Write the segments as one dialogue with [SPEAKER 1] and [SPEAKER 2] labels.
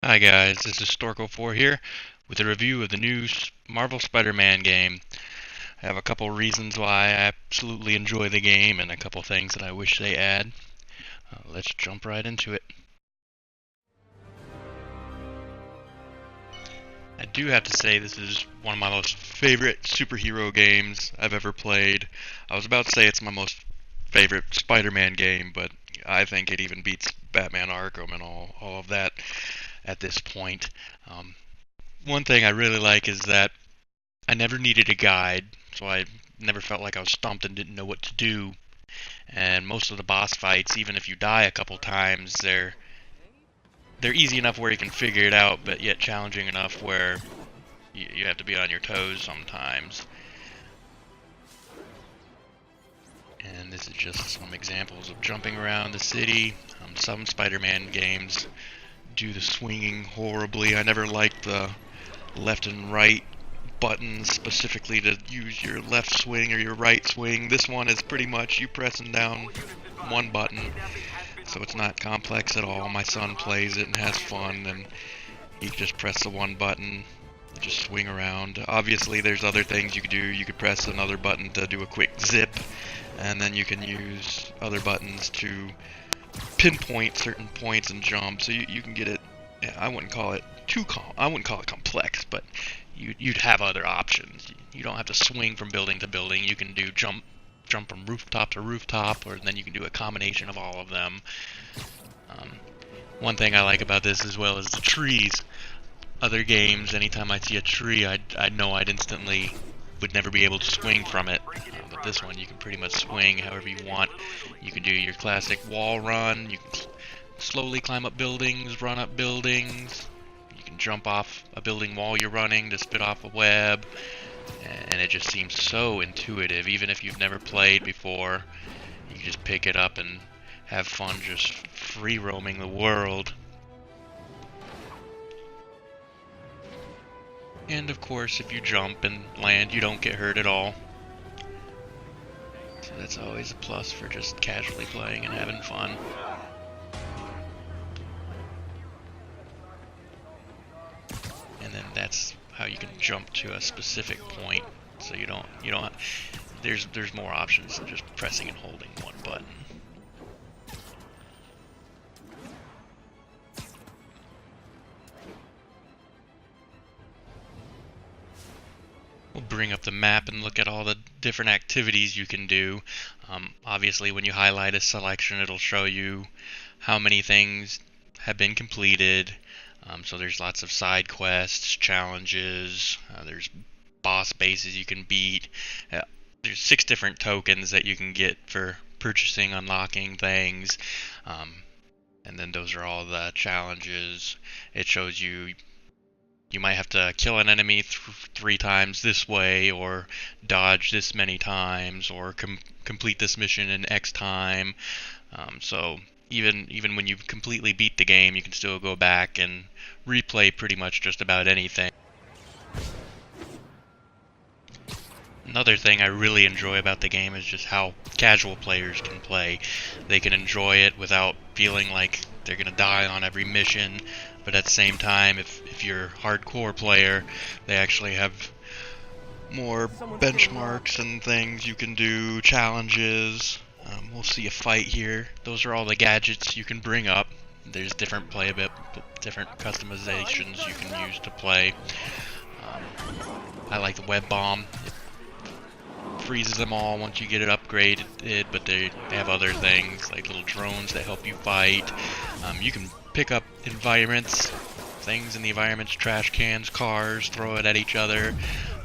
[SPEAKER 1] Hi guys, this is Stork04 here with a review of the new Marvel Spider-Man game. I have a couple reasons why I absolutely enjoy the game and a couple things that I wish they add. Let's jump right into it. I do have to say this is one of my most favorite superhero games I've ever played. I was about to say it's my most favorite Spider-Man game, but I think it even beats Batman Arkham and all of that at this point. One thing I really like is that I never needed a guide, so I never felt like I was stumped and didn't know what to do. And most of the boss fights, even if you die a couple times, they're easy enough where you can figure it out, but yet challenging enough where you have to be on your toes sometimes. And this is just some examples of jumping around the city. Some Spider-Man games do the swinging horribly. I never liked the left and right buttons specifically to use your left swing or your right swing. This one is pretty much you pressing down one button, so it's not complex at all. My son plays it and has fun, and he just press the one button and just swing around. Obviously there's other things you could do. You could press another button to do a quick zip, and then you can use other buttons to pinpoint certain points and jump, so you can get it. I wouldn't call it complex, but you'd have other options. You don't have to swing from building to building. You can do jump from rooftop to rooftop, or then you can do a combination of all of them. One thing I like about this as well is the trees. Other games, anytime I see a tree, I know I'd instantly would never be able to swing from it. But this one, you can pretty much swing however you want. You can do your classic wall run. You can slowly climb up buildings, run up buildings. You can jump off a building while you're running to spit off a web. And it just seems so intuitive. Even if you've never played before, you can just pick it up and have fun just free roaming the world. And of course, if you jump and land, you don't get hurt at all. So that's always a plus for just casually playing and having fun. And then that's how you can jump to a specific point. So you don't there's more options than just pressing and holding one button. We'll bring up the map and look at all the different activities you can do. Obviously, when you highlight a selection, it'll show you how many things have been completed. So there's lots of side quests, challenges, there's boss bases you can beat. There's 6 different tokens that you can get for purchasing, unlocking things. And then those are all the challenges. It shows you might have to kill an enemy 3 times this way, or dodge this many times, or complete this mission in X time. So even when you've completely beat the game, you can still go back and replay pretty much just about anything. Another thing I really enjoy about the game is just how casual players can play. They can enjoy it without feeling like they're gonna die on every mission, but at the same time, if you're a hardcore player, they actually have more benchmarks and things you can do, challenges. We'll see a fight here. Those are all the gadgets you can bring up. There's different different customizations you can use to play. I like the web bomb. It freezes them all once you get it upgraded, but they have other things like little drones that help you fight. You can pick up environments, things in the environments, trash cans, cars, throw it at each other,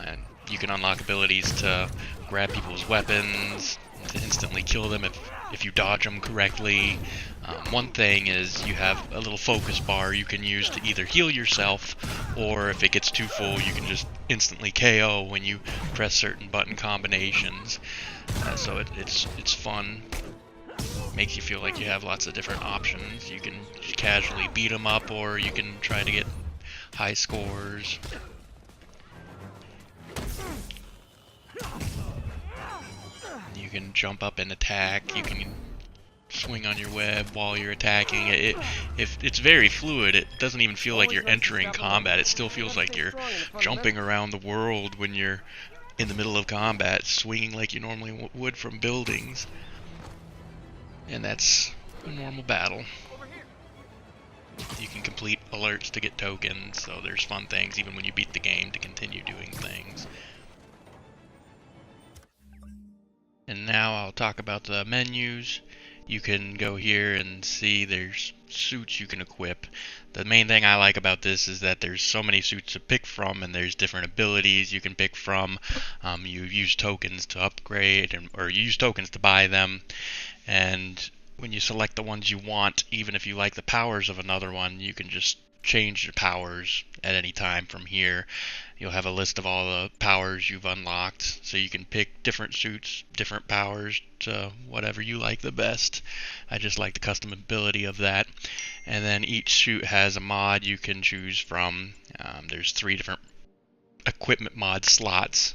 [SPEAKER 1] and you can unlock abilities to grab people's weapons, to instantly kill them if you dodge them correctly. One thing is you have a little focus bar you can use to either heal yourself, or if it gets too full, you can just instantly KO when you press certain button combinations. So it's fun. Makes you feel like you have lots of different options. You can just casually beat them up, or you can try to get high scores. You can jump up and attack. You can swing on your web while you're attacking. It's very fluid. It doesn't even feel like you're entering combat. It still feels like you're jumping around the world when you're in the middle of combat, swinging like you normally would from buildings. And that's a normal battle. You can complete alerts to get tokens, so there's fun things even when you beat the game to continue doing things. And now I'll talk about the menus. You can go here and see there's suits you can equip. The main thing I like about this is that there's so many suits to pick from, and there's different abilities you can pick from. You use tokens to upgrade, or you use tokens to buy them. And when you select the ones you want, even if you like the powers of another one, you can just change your powers at any time from here. You'll have a list of all the powers you've unlocked, so you can pick different suits, different powers to whatever you like the best. I just like the customability of that. And then each suit has a mod you can choose from. There's 3 different equipment mod slots,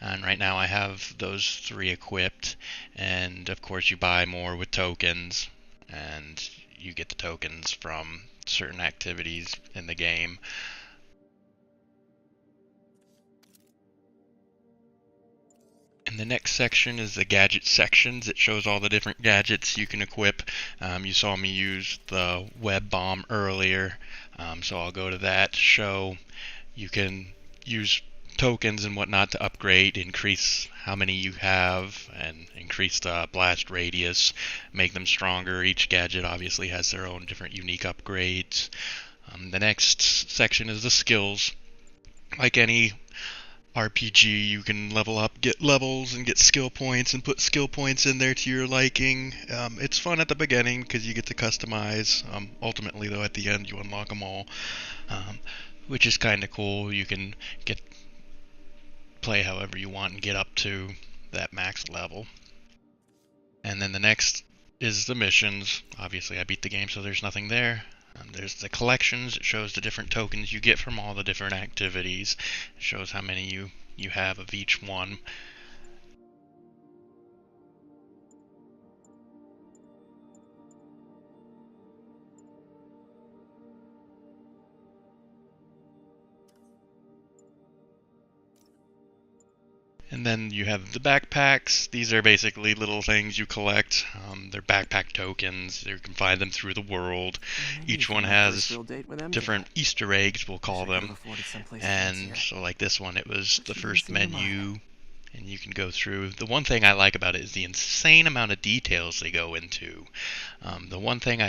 [SPEAKER 1] and right now I have those 3 equipped. And of course you buy more with tokens, and you get the tokens from certain activities in the game. And the next section is the gadget sections. It shows all the different gadgets you can equip. You saw me use the web bomb earlier, so I'll go to that to show you can use tokens and whatnot to upgrade, increase how many you have, and increase the blast radius, make them stronger. Each gadget obviously has their own different unique upgrades. The next section is the skills. Like any RPG, you can level up, get levels, and get skill points, and put skill points in there to your liking. It's fun at the beginning because you get to customize. Ultimately, though, at the end, you unlock them all, which is kind of cool. You can play however you want and get up to that max level. And then the next is the missions. Obviously, I beat the game, so there's nothing there. There's the collections. It shows the different tokens you get from all the different activities. It shows how many you have of each one. And then you have the backpacks. These are basically little things you collect. They're backpack tokens. You can find them through the world. Each one has different Easter eggs, we'll call them. And so like this one, it was the first menu, and you can go through. The one thing I like about it is the insane amount of details they go into. The one thing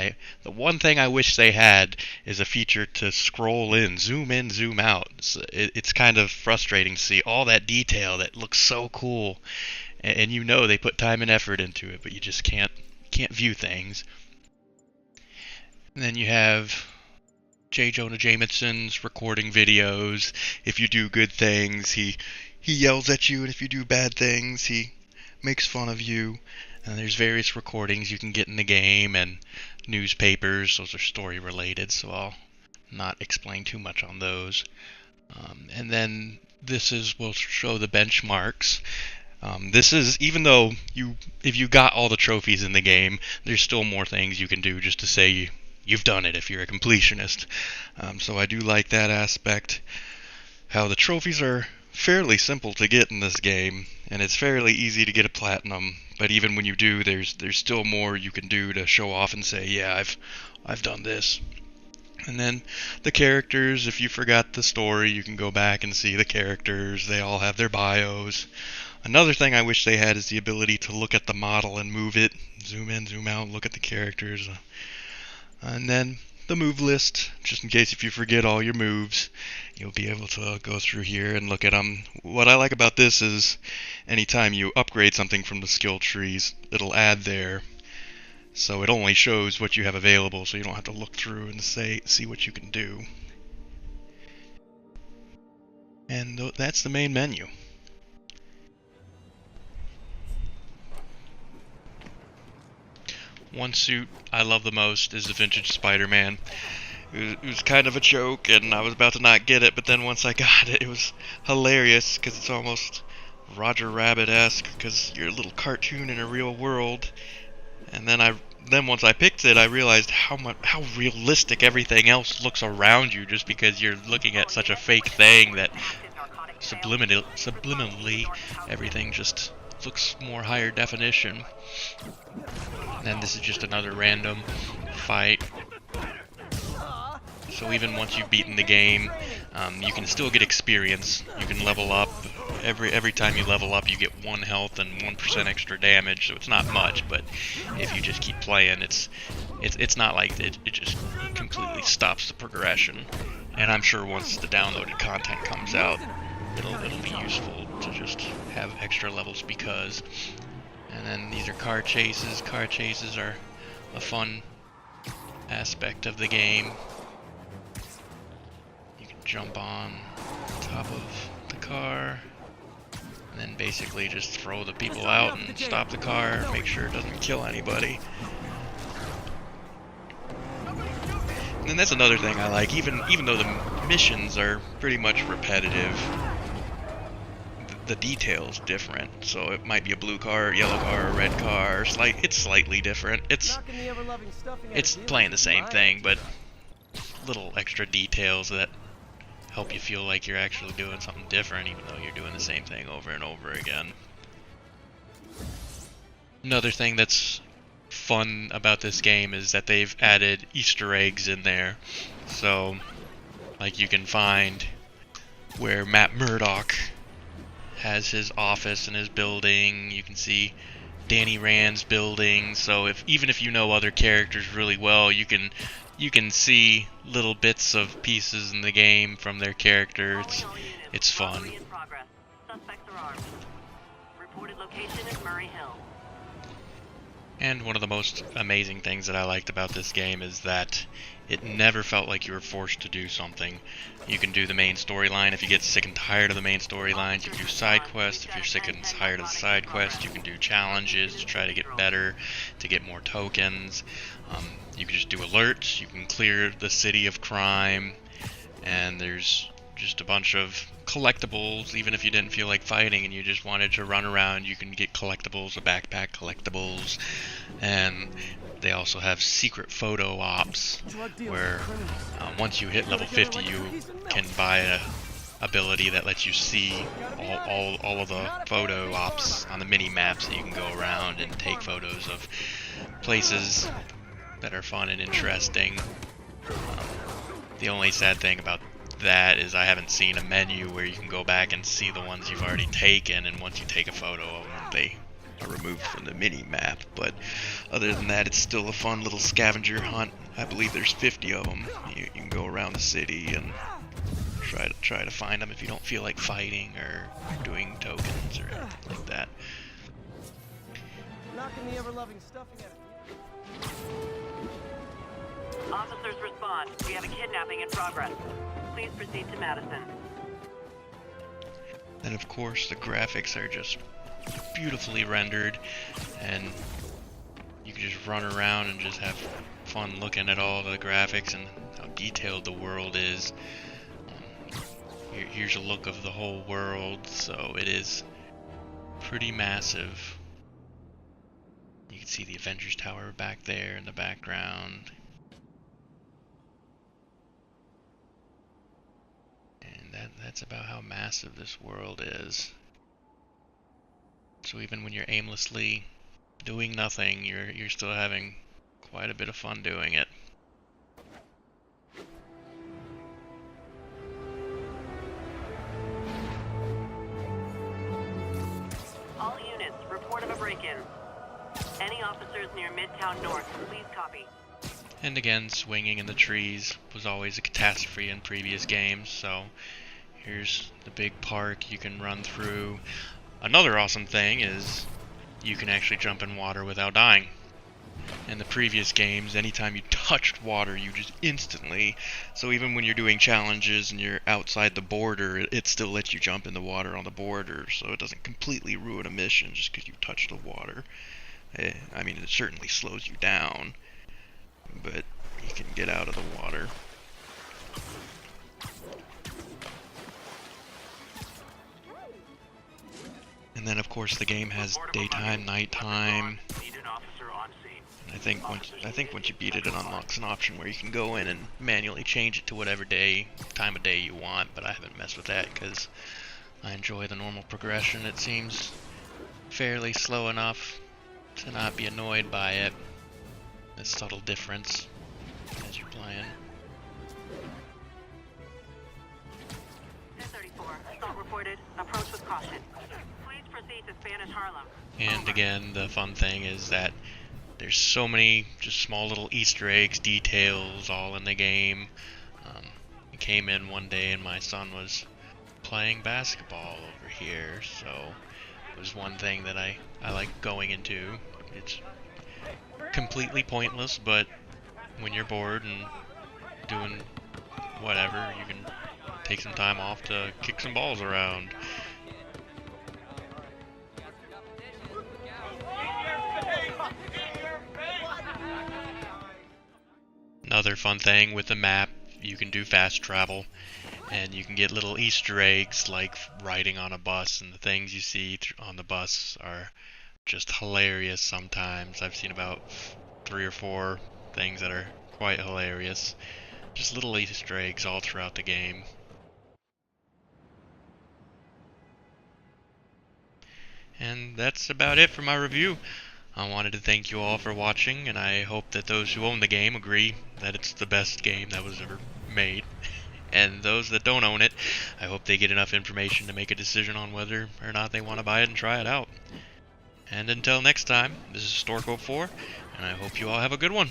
[SPEAKER 1] I wish they had is a feature to scroll in, zoom out. It's kind of frustrating to see all that detail that looks so cool, and you know they put time and effort into it, but you just can't view things. And then you have J. Jonah Jameson's recording videos. If you do good things, he yells at you, and if you do bad things, he makes fun of you. And there's various recordings you can get in the game, and newspapers. Those are story related, so I'll not explain too much on those. And then will show the benchmarks. This is, even though if you got all the trophies in the game, there's still more things you can do just to say you've done it if you're a completionist. So I do like that aspect. How the trophies are fairly simple to get in this game, and it's fairly easy to get a platinum. But even when you do, there's still more you can do to show off and say, yeah, I've done this. And then the characters, if you forgot the story, you can go back and see the characters. They all have their bios. Another thing I wish they had is the ability to look at the model and move it. Zoom in, zoom out, look at the characters. And then the move list, just in case if you forget all your moves, you'll be able to go through here and look at them. What I like about this is anytime you upgrade something from the skill trees, it'll add there. So it only shows what you have available, so you don't have to look through and see what you can do. And that's the main menu. One suit I love the most is the vintage Spider-Man. It was kind of a joke, and I was about to not get it, but then once I got it, it was hilarious, because it's almost Roger Rabbit-esque, because you're a little cartoon in a real world. And then then once I picked it, I realized how realistic everything else looks around you, just because you're looking at such a fake thing that subliminally everything just looks more higher definition. And then this is just another random fight. So even once you've beaten the game, you can still get experience. You can level up. Every time you level up, you get 1 health and 1% extra damage. So it's not much, but if you just keep playing, it's not like it just completely stops the progression. And I'm sure once the downloaded content comes out, it'll be useful to just have extra levels because. And then these are car chases. Car chases are a fun aspect of the game. Jump on top of the car and then basically just throw the people out and stop the car, make sure it doesn't kill anybody. And then that's another thing I like, even though the missions are pretty much repetitive, the detail's different. So it might be a blue car, yellow car, a red car, it's slightly different. It's playing the same thing, but little extra details that help you feel like you're actually doing something different, even though you're doing the same thing over and over again. Another thing that's fun about this game is that they've added Easter eggs in there. So, like, you can find where Matt Murdock has his office and his building. You can see Danny Rand's building. So even if you know other characters really well, you can see little bits of pieces in the game from their character. It's fun. And one of the most amazing things that I liked about this game is that it never felt like you were forced to do something. You can do the main storyline. If you get sick and tired of the main storylines, you can do side quests. If you're sick and tired of the side quests, you can do challenges to try to get better, to get more tokens. You can just do alerts. You can clear the city of crime, and there's just a bunch of collectibles. Even if you didn't feel like fighting and you just wanted to run around, you can get collectibles, a backpack collectibles. And they also have secret photo ops where once you hit level 50, you can buy a ability that lets you see all of the photo ops on the mini maps, that you can go around and take photos of places that are fun and interesting. The only sad thing about that is I haven't seen a menu where you can go back and see the ones you've already taken, and once you take a photo of them, they are removed from the mini map. But other than that, it's still a fun little scavenger hunt. I believe there's 50 of them. You can go around the city and try to find them if you don't feel like fighting or doing tokens or anything like that.
[SPEAKER 2] Knocking the ever-loving stuffing out of
[SPEAKER 3] Officers respond. We have a kidnapping in progress. Please proceed to Madison.
[SPEAKER 1] And of course, the graphics are just beautifully rendered, and you can just run around and just have fun looking at all the graphics and how detailed the world is. Here's a look of the whole world, so it is pretty massive. You can see the Avengers Tower back there in the background. And that's about how massive this world is. So even when you're aimlessly doing nothing, you're still having quite a bit of fun doing it.
[SPEAKER 3] All units, report of a break-in. Any officers near Midtown North, please copy.
[SPEAKER 1] And again, swinging in the trees was always a catastrophe in previous games, so here's the big park you can run through. Another awesome thing is you can actually jump in water without dying. In the previous games, anytime you touched water, you just instantly, so even when you're doing challenges and you're outside the border, it still lets you jump in the water on the border, so it doesn't completely ruin a mission just because you touch the water. I mean, it certainly slows you down, but you can get out of the water. And then of course the game has daytime, nighttime. I think once you beat it, it unlocks an option where you can go in and manually change it to whatever time of day you want. But I haven't messed with that because I enjoy the normal progression. It seems fairly slow enough to not be annoyed by it. The subtle difference as you're playing.
[SPEAKER 3] 1034, assault reported. Approach with caution. Please proceed to Spanish Harlem.
[SPEAKER 1] And again, the fun thing is that there's so many just small little Easter eggs, details, all in the game. I came in one day and my son was playing basketball over here, so it was one thing that I like going into. It's completely pointless, but when you're bored and doing whatever, you can take some time off to kick some balls around. Another fun thing with the map, you can do fast travel, and you can get little Easter eggs like riding on a bus, and the things you see on the bus are just hilarious sometimes. I've seen about 3 or 4 things that are quite hilarious. Just little Easter eggs all throughout the game. And that's about it for my review. I wanted to thank you all for watching, and I hope that those who own the game agree that it's the best game that was ever made. And those that don't own it, I hope they get enough information to make a decision on whether or not they want to buy it and try it out. And until next time, this is Stork 04, and I hope you all have a good one.